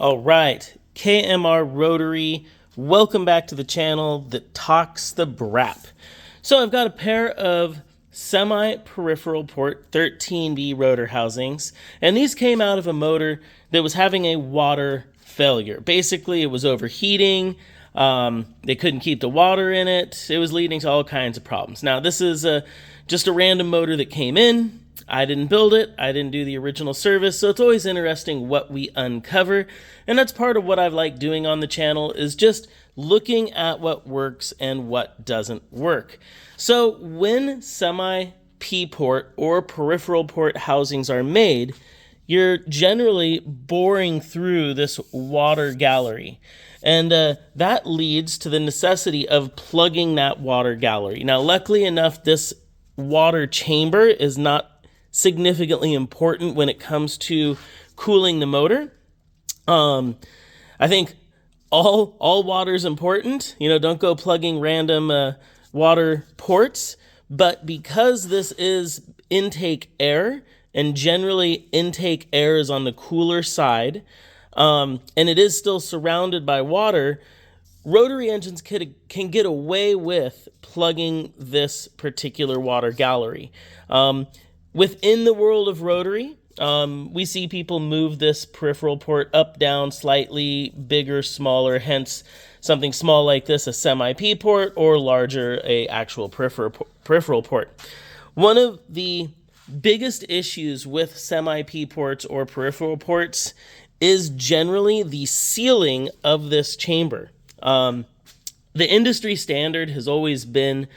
All right, KMR Rotary, welcome back to the channel that talks the BRAP. So I've got a pair of semi-peripheral port 13B rotor housings, and these came out of a motor that was having a water failure. Basically, it was overheating, they couldn't keep the water in it, it was leading to all kinds of problems. Now, this is just a random motor that came in. I didn't build it, I didn't do the original service, so it's always interesting what we uncover, and that's part of what I like doing on the channel, is just looking at what works and what doesn't work. So when semi-P-port or peripheral port housings are made, you're generally boring through this water gallery. And that leads to the necessity of plugging that water gallery. Now, luckily enough, this water chamber is not significantly important when it comes to cooling the motor. I think all water is important. You know, don't go plugging random water ports. But because this is intake air, and generally intake air is on the cooler side, and it is still surrounded by water, rotary engines can get away with plugging this particular water gallery. Within the world of rotary, we see people move this peripheral port up, down, slightly bigger, smaller, hence something small like this, a semi-P port, or larger, a actual peripheral port. One of the biggest issues with semi-P ports or peripheral ports is generally the sealing of this chamber. The industry standard has always been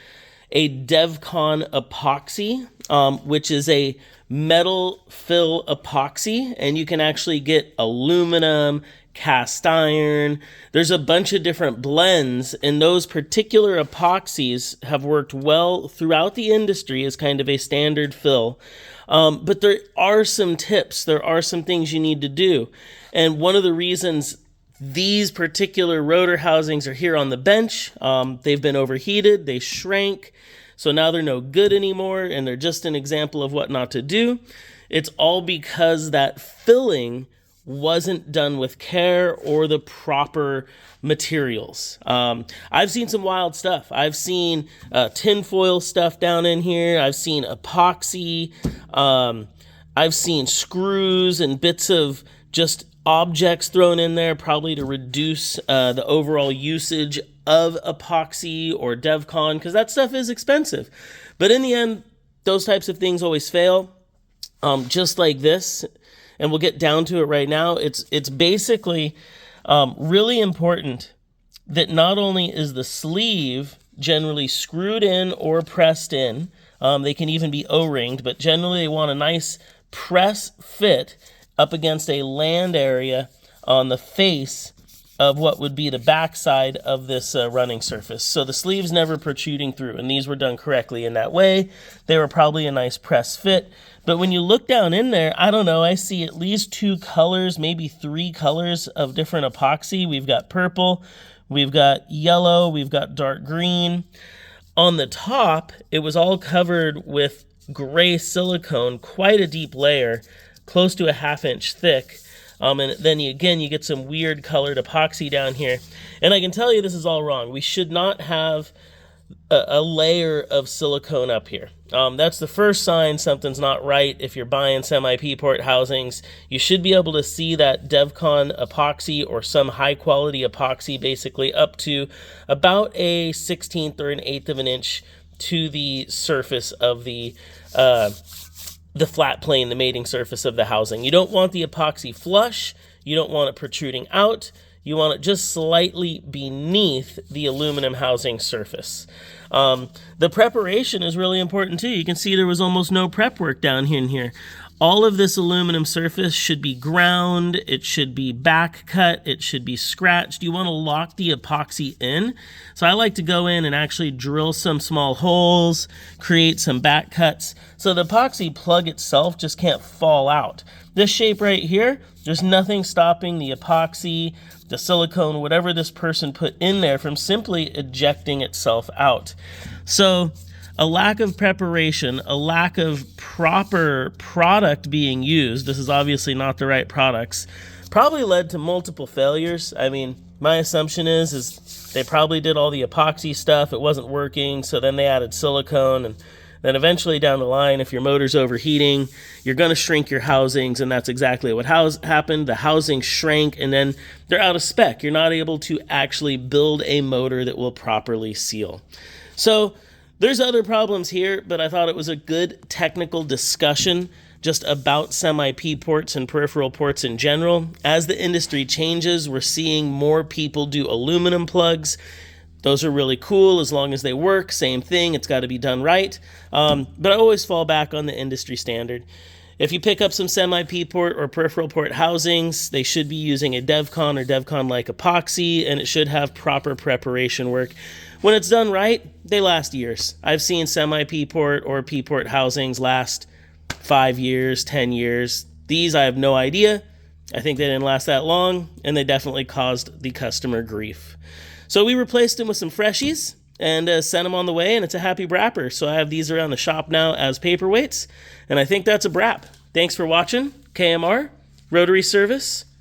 a DevCon epoxy, which is a metal fill epoxy, and you can actually get aluminum, cast iron. There's a bunch of different blends, and those particular epoxies have worked well throughout the industry as kind of a standard fill. But there are some tips, there are some things you need to do. And one of the reasons these particular rotor housings are here on the bench, they've been overheated, they shrank, so now they're no good anymore, and they're just an example of what not to do. It's all because that filling wasn't done with care or the proper materials. I've seen some wild stuff. I've seen tinfoil stuff down in here. I've seen epoxy. I've seen screws and bits of just objects thrown in there, probably to reduce the overall usage of epoxy or DevCon, because that stuff is expensive. But in the end, those types of things always fail, just like this. And we'll get down to it right now. It's basically really important that not only is the sleeve generally screwed in or pressed in, they can even be O-ringed, but generally they want a nice press fit up against a land area on the face of what would be the backside of this running surface. So the sleeve's never protruding through, and these were done correctly in that way. They were probably a nice press fit. But when you look down in there, I don't know, I see at least 2 colors, maybe 3 colors of different epoxy. We've got purple, we've got yellow, we've got dark green. On the top, it was all covered with gray silicone, quite a deep layer, close to a 1/2 inch thick. And then you get some weird colored epoxy down here. And I can tell you this is all wrong. We should not have a layer of silicone up here. That's the first sign something's not right. If you're buying semi-P port housings, you should be able to see that DevCon epoxy or some high quality epoxy, basically up to about a 1/16 or an 1/8 of an inch to the surface of the flat plane, the mating surface of the housing. You don't want the epoxy flush, you don't want it protruding out, you want it just slightly beneath the aluminum housing surface. The preparation is really important too. You can see there was almost no prep work down here and here. All of this aluminum surface should be ground, it should be back cut, it should be scratched. You want to lock the epoxy in. So I like to go in and actually drill some small holes, create some back cuts, so the epoxy plug itself just can't fall out. This shape right here, there's nothing stopping the epoxy, the silicone, whatever this person put in there from simply ejecting itself out. So A lack of preparation, a lack of proper product being used, this is obviously not the right products, probably led to multiple failures. I mean, my assumption is they probably did all the epoxy stuff, it wasn't working, so then they added silicone, and then eventually down the line, if your motor's overheating, you're going to shrink your housings, and that's exactly what happened. The housings shrank, and then they're out of spec. You're not able to actually build a motor that will properly seal. So there's other problems here, but I thought it was a good technical discussion just about semi-P ports and peripheral ports in general. As the industry changes, we're seeing more people do aluminum plugs. Those are really cool as long as they work. Same thing, it's got to be done right. But I always fall back on the industry standard. If you pick up some semi-P port or peripheral port housings, they should be using a DevCon or DevCon-like epoxy, and it should have proper preparation work. When it's done right, they last years. I've seen semi-P port or P port housings last 5 years, 10 years. These, I have no idea. I think they didn't last that long, and they definitely caused the customer grief. So we replaced them with some freshies and sent them on the way, and it's a happy wrapper. So I have these around the shop now as paperweights, and I think that's a wrap. Thanks for watching. KMR Rotary Service.